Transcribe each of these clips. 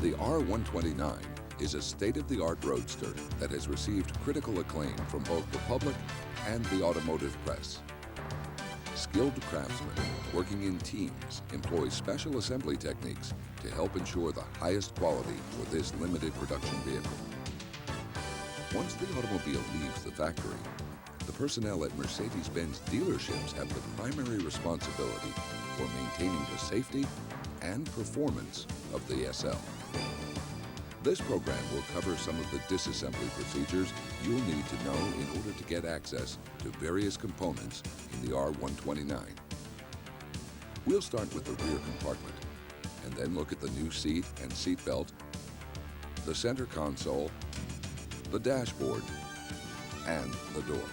The R129 is a state-of-the-art roadster that has received critical acclaim from both the public and the automotive press. Skilled craftsmen working in teams employ special assembly techniques to help ensure the highest quality for this limited production vehicle. Once the automobile leaves the factory, the personnel at Mercedes-Benz dealerships have the primary responsibility for maintaining the safety and performance of the SL. This program will cover some of the disassembly procedures you'll need to know in order to get access to various components in the R129. We'll start with the rear compartment and then look at the new seat and seat belt, the center console, the dashboard, and the door.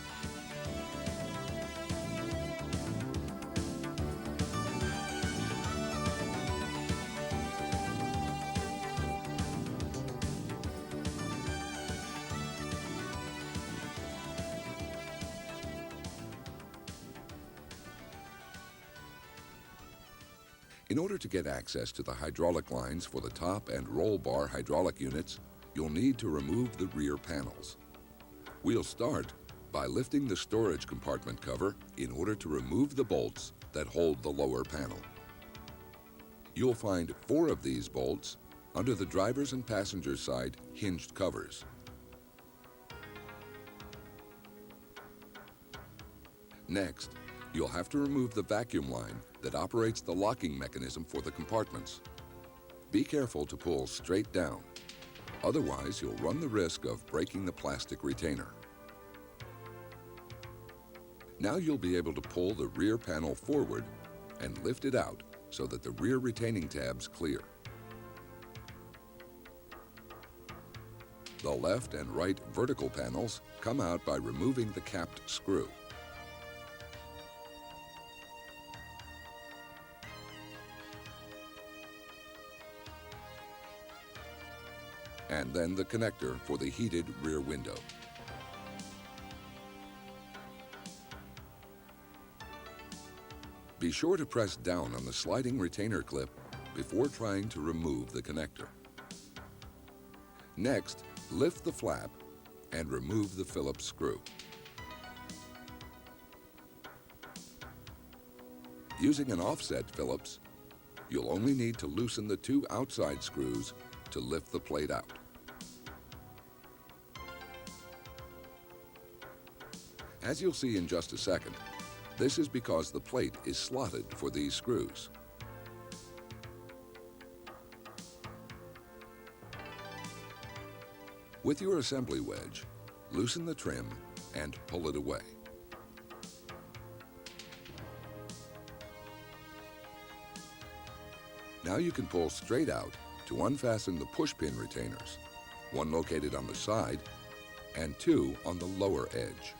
In order to get access to the hydraulic lines for the top and roll bar hydraulic units, you'll need to remove the rear panels. We'll start by lifting the storage compartment cover in order to remove the bolts that hold the lower panel. You'll find 4 of these bolts under the driver's and passenger's side hinged covers. Next, you'll have to remove the vacuum line that operates the locking mechanism for the compartments. Be careful to pull straight down. Otherwise, you'll run the risk of breaking the plastic retainer. Now you'll be able to pull the rear panel forward and lift it out so that the rear retaining tabs clear. The left and right vertical panels come out by removing the capped screw. And then the connector for the heated rear window. Be sure to press down on the sliding retainer clip before trying to remove the connector. Next, lift the flap and remove the Phillips screw. Using an offset Phillips, you'll only need to loosen the 2 outside screws to lift the plate out. As you'll see in just a second, this is because the plate is slotted for these screws. With your assembly wedge, loosen the trim and pull it away. Now you can pull straight out to unfasten the pushpin retainers, 1 located on the side and 2 on the lower edge.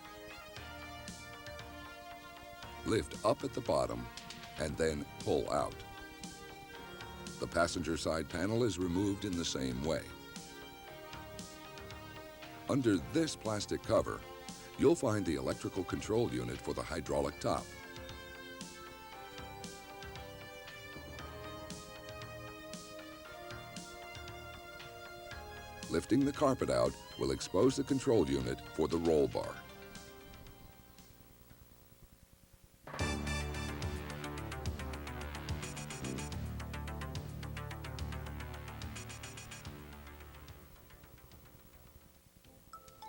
Lift up at the bottom and then pull out. The passenger side panel is removed in the same way. Under this plastic cover, you'll find the electrical control unit for the hydraulic top. Lifting the carpet out will expose the control unit for the roll bar.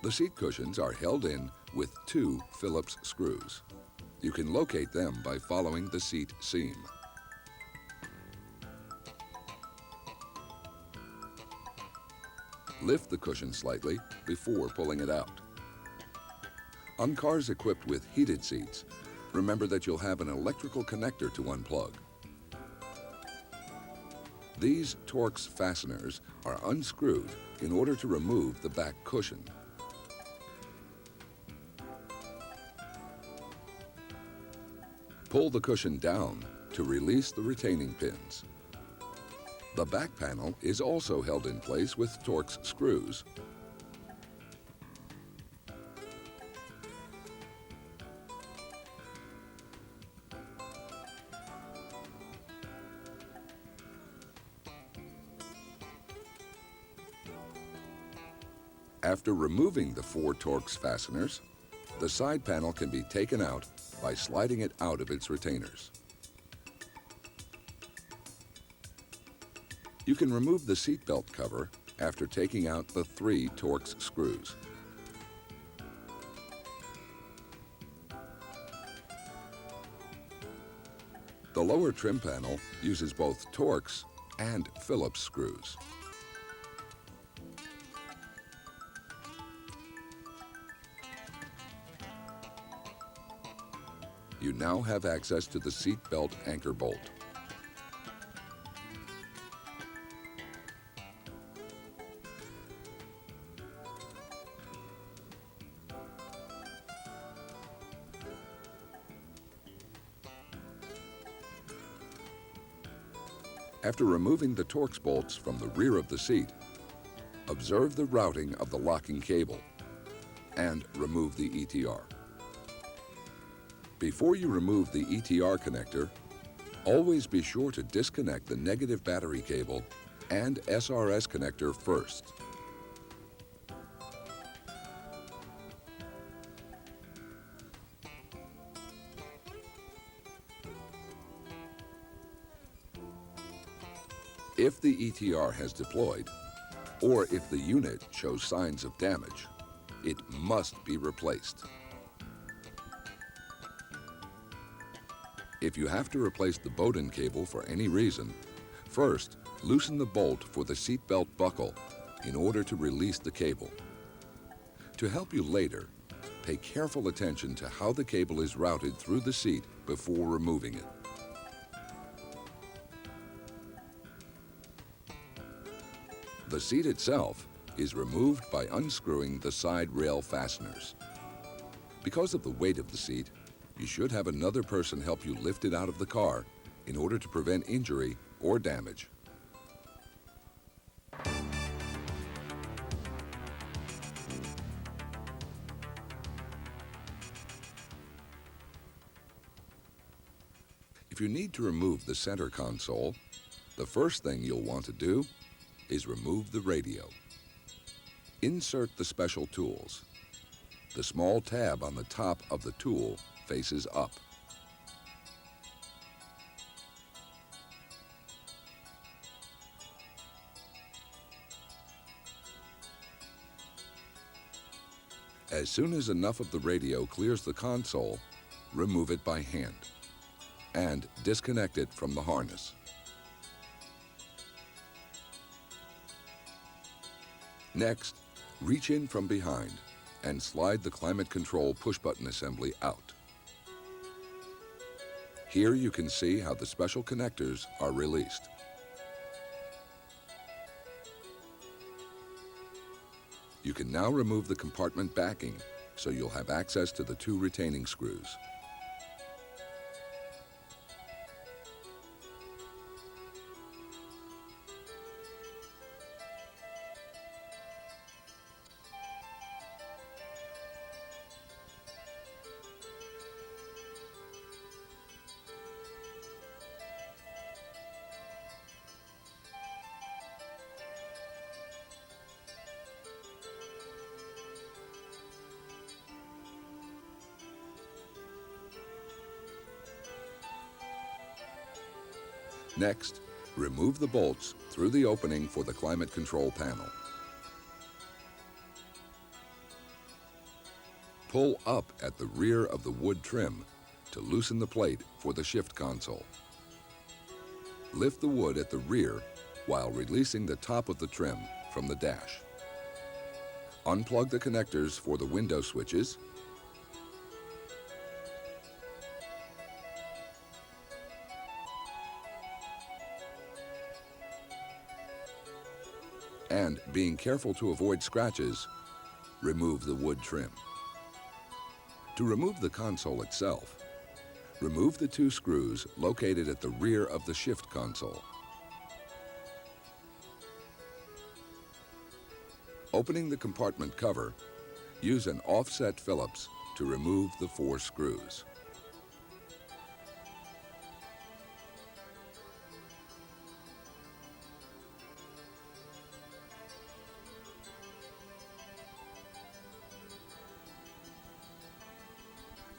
The seat cushions are held in with 2 Phillips screws. You can locate them by following the seat seam. Lift the cushion slightly before pulling it out. On cars equipped with heated seats, remember that you'll have an electrical connector to unplug. These Torx fasteners are unscrewed in order to remove the back cushion. Pull the cushion down to release the retaining pins. The back panel is also held in place with Torx screws. After removing the 4 Torx fasteners, the side panel can be taken out by sliding it out of its retainers. You can remove the seatbelt cover after taking out the 3 Torx screws. The lower trim panel uses both Torx and Phillips screws. You now have access to the seat belt anchor bolt. After removing the Torx bolts from the rear of the seat, observe the routing of the locking cable and remove the ETR. Before you remove the ETR connector, always be sure to disconnect the negative battery cable and SRS connector first. If the ETR has deployed, or if the unit shows signs of damage, it must be replaced. If you have to replace the Bowden cable for any reason, first loosen the bolt for the seatbelt buckle in order to release the cable. To help you later, pay careful attention to how the cable is routed through the seat before removing it. The seat itself is removed by unscrewing the side rail fasteners. Because of the weight of the seat, you should have another person help you lift it out of the car in order to prevent injury or damage. If you need to remove the center console, the first thing you'll want to do is remove the radio. Insert the special tools. The small tab on the top of the tool faces up. As soon as enough of the radio clears the console, remove it by hand and disconnect it from the harness. Next, reach in from behind and slide the climate control push-button assembly out. Here you can see how the special connectors are released. You can now remove the compartment backing so you'll have access to the 2 retaining screws. Next, remove the bolts through the opening for the climate control panel. Pull up at the rear of the wood trim to loosen the plate for the shift console. Lift the wood at the rear while releasing the top of the trim from the dash. Unplug the connectors for the window switches and, being careful to avoid scratches, remove the wood trim. To remove the console itself, remove the 2 screws located at the rear of the shift console. Opening the compartment cover, use an offset Phillips to remove the 4 screws.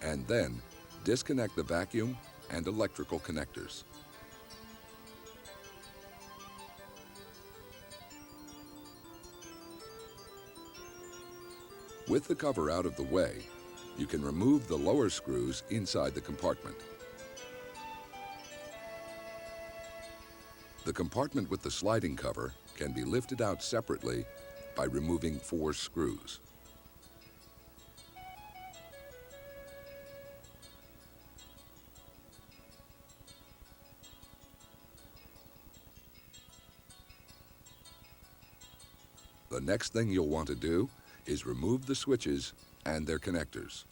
and then disconnect the vacuum and electrical connectors. With the cover out of the way, you can remove the lower screws inside the compartment. The compartment with the sliding cover can be lifted out separately by removing 4 screws. The next thing you'll want to do is remove the switches and their connectors.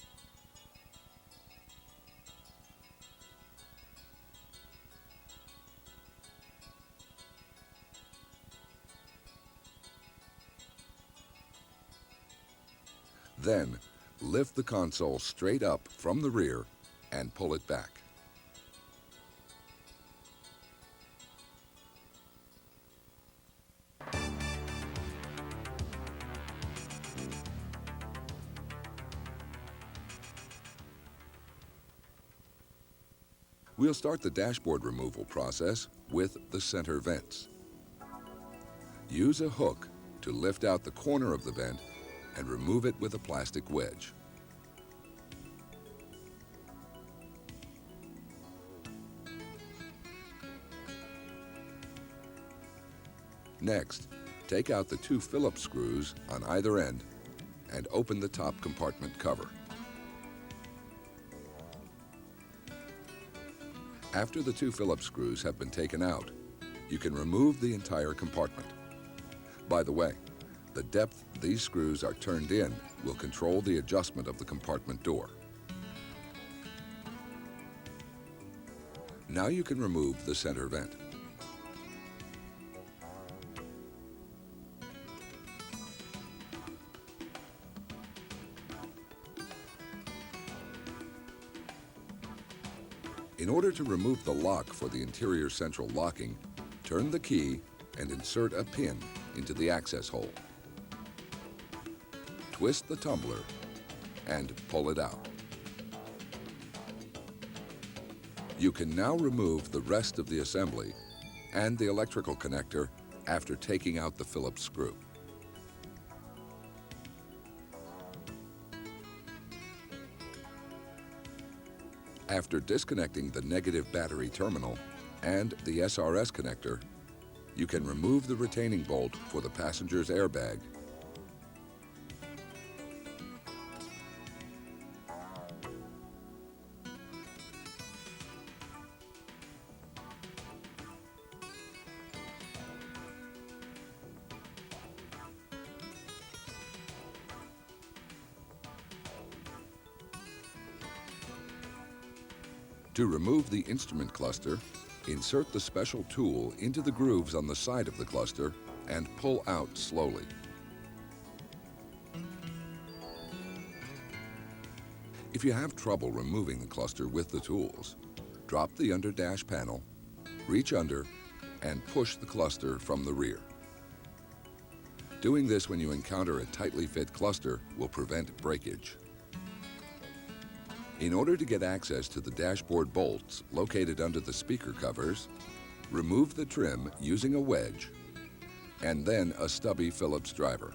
Then, lift the console straight up from the rear and pull it back. We'll start the dashboard removal process with the center vents. Use a hook to lift out the corner of the vent and remove it with a plastic wedge. Next, take out the 2 Phillips screws on either end and open the top compartment cover. After the 2 Phillips screws have been taken out, you can remove the entire compartment. By the way, the depth these screws are turned in will control the adjustment of the compartment door. Now you can remove the center vent. In order to remove the lock for the interior central locking, turn the key and insert a pin into the access hole. Twist the tumbler and pull it out. You can now remove the rest of the assembly and the electrical connector after taking out the Phillips screw. After disconnecting the negative battery terminal and the SRS connector, you can remove the retaining bolt for the passenger's airbag. To remove the instrument cluster, insert the special tool into the grooves on the side of the cluster and pull out slowly. If you have trouble removing the cluster with the tools, drop the under dash panel, reach under, and push the cluster from the rear. Doing this when you encounter a tightly fit cluster will prevent breakage. In order to get access to the dashboard bolts located under the speaker covers, remove the trim using a wedge and then a stubby Phillips driver.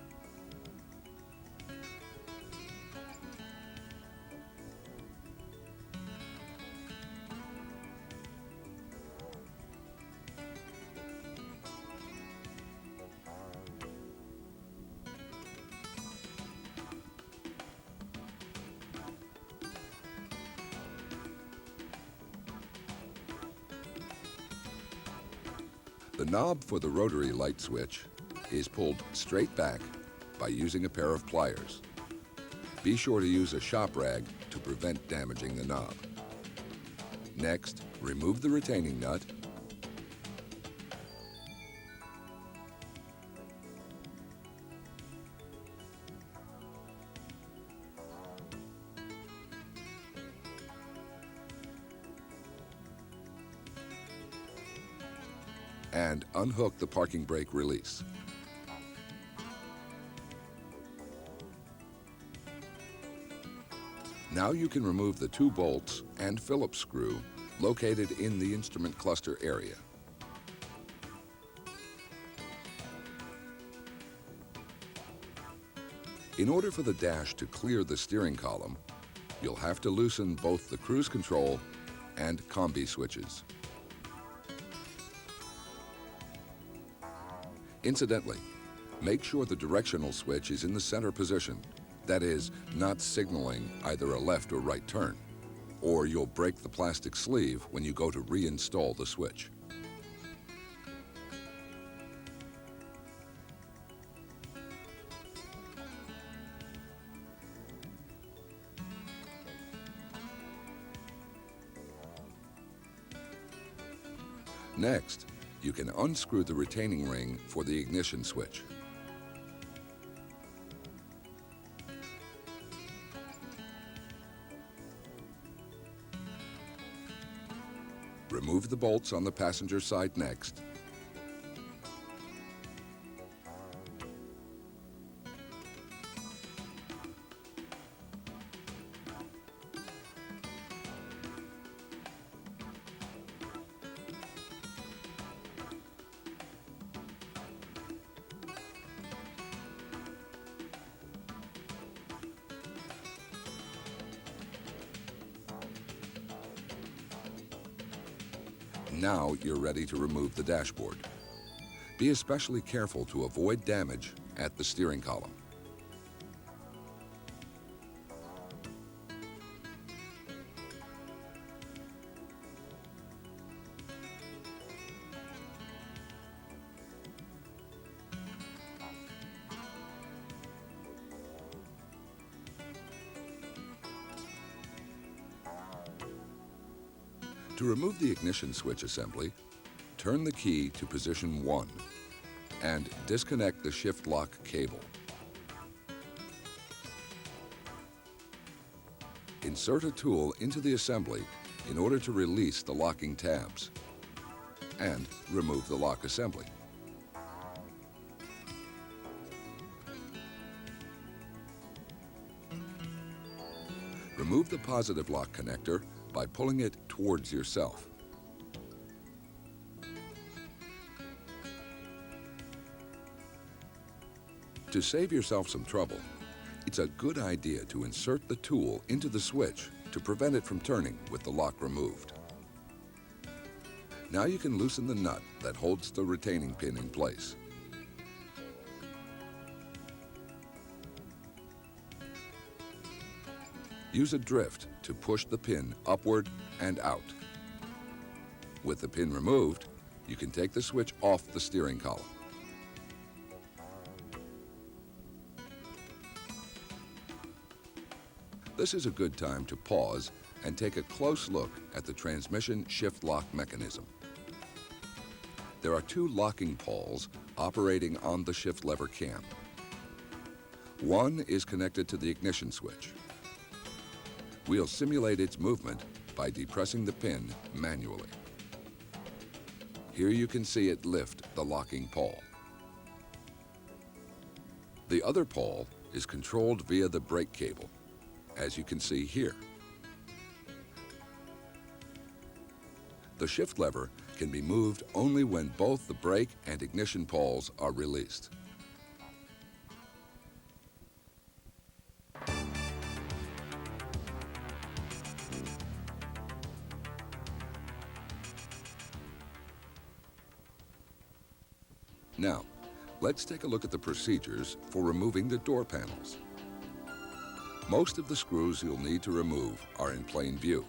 The knob for the rotary light switch is pulled straight back by using a pair of pliers. Be sure to use a shop rag to prevent damaging the knob. Next, remove the retaining nut and unhook the parking brake release. Now you can remove the 2 bolts and Phillips screw located in the instrument cluster area. In order for the dash to clear the steering column, you'll have to loosen both the cruise control and combi switches. Incidentally, make sure the directional switch is in the center position, that is, not signaling either a left or right turn, or you'll break the plastic sleeve when you go to reinstall the switch. Next, you can unscrew the retaining ring for the ignition switch. Remove the bolts on the passenger side next. Now you're ready to remove the dashboard. Be especially careful to avoid damage at the steering column. To remove the ignition switch assembly, turn the key to position 1 and disconnect the shift lock cable. Insert a tool into the assembly in order to release the locking tabs and remove the lock assembly. Remove the positive lock connector by pulling it towards yourself. To save yourself some trouble, it's a good idea to insert the tool into the switch to prevent it from turning with the lock removed. Now you can loosen the nut that holds the retaining pin in place. Use a drift to push the pin upward and out. With the pin removed, you can take the switch off the steering column. This is a good time to pause and take a close look at the transmission shift lock mechanism. There are 2 locking pawls operating on the shift lever cam. One is connected to the ignition switch. We'll simulate its movement by depressing the pin manually. Here you can see it lift the locking pawl. The other pawl is controlled via the brake cable, as you can see here. The shift lever can be moved only when both the brake and ignition pawls are released. Now, let's take a look at the procedures for removing the door panels. Most of the screws you'll need to remove are in plain view.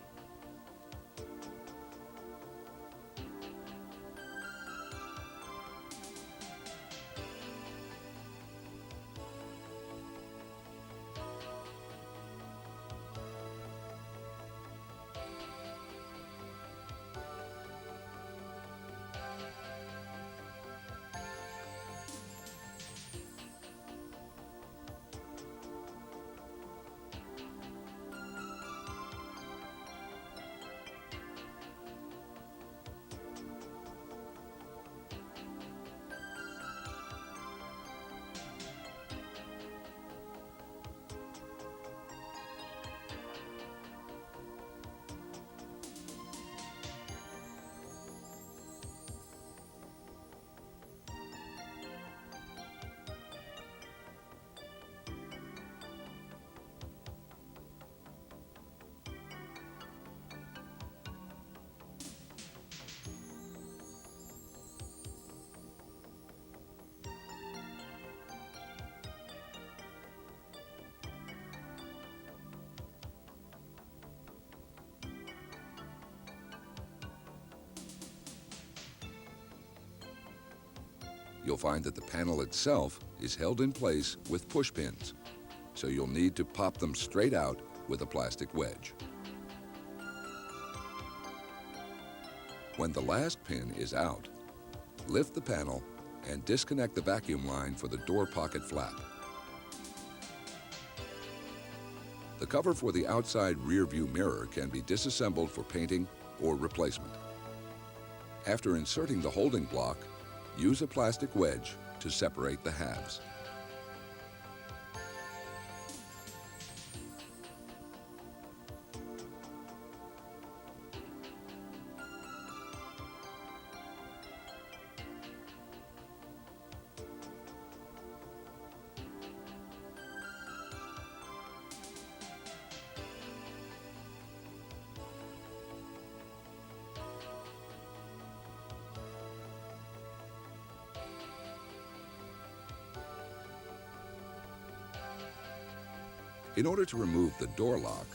you'll find that the panel itself is held in place with push pins, so you'll need to pop them straight out with a plastic wedge. When the last pin is out, lift the panel and disconnect the vacuum line for the door pocket flap. The cover for the outside rear view mirror can be disassembled for painting or replacement. After inserting the holding block, use a plastic wedge to separate the halves. In order to remove the door lock,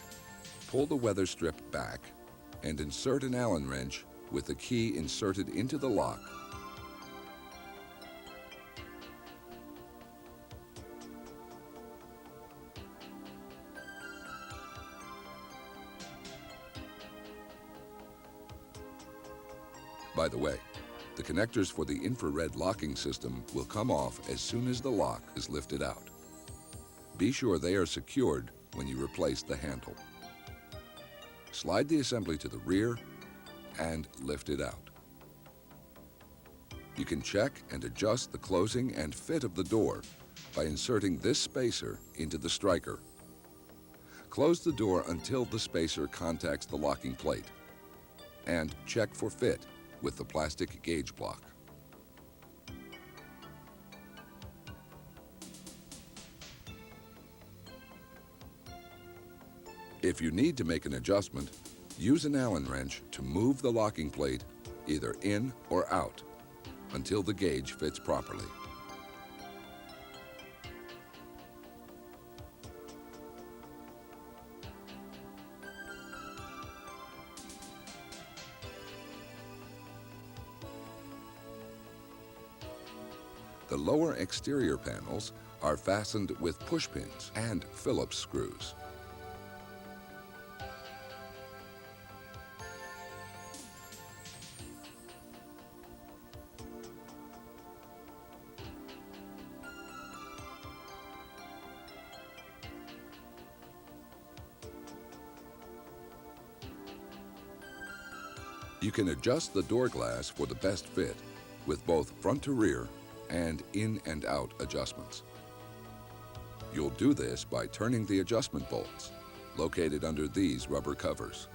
pull the weather strip back and insert an Allen wrench with the key inserted into the lock. By the way, the connectors for the infrared locking system will come off as soon as the lock is lifted out. Be sure they are secured when you replace the handle. Slide the assembly to the rear and lift it out. You can check and adjust the closing and fit of the door by inserting this spacer into the striker. Close the door until the spacer contacts the locking plate, and check for fit with the plastic gauge block. If you need to make an adjustment, use an Allen wrench to move the locking plate either in or out until the gauge fits properly. The lower exterior panels are fastened with push pins and Phillips screws. You can adjust the door glass for the best fit with both front to rear and in and out adjustments. You'll do this by turning the adjustment bolts located under these rubber covers.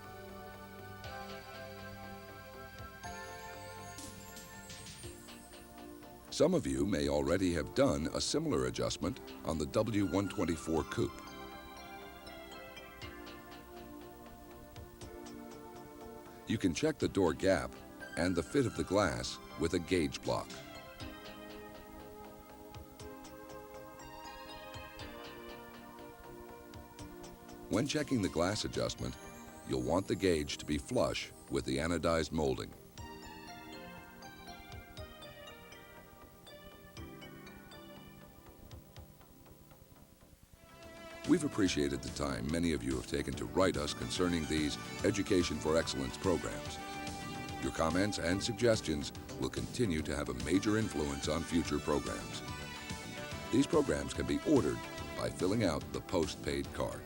Some of you may already have done a similar adjustment on the W124 coupe. You can check the door gap and the fit of the glass with a gauge block. When checking the glass adjustment, you'll want the gauge to be flush with the anodized molding. We've appreciated the time many of you have taken to write us concerning these Education for Excellence programs. Your comments and suggestions will continue to have a major influence on future programs. These programs can be ordered by filling out the post-paid card.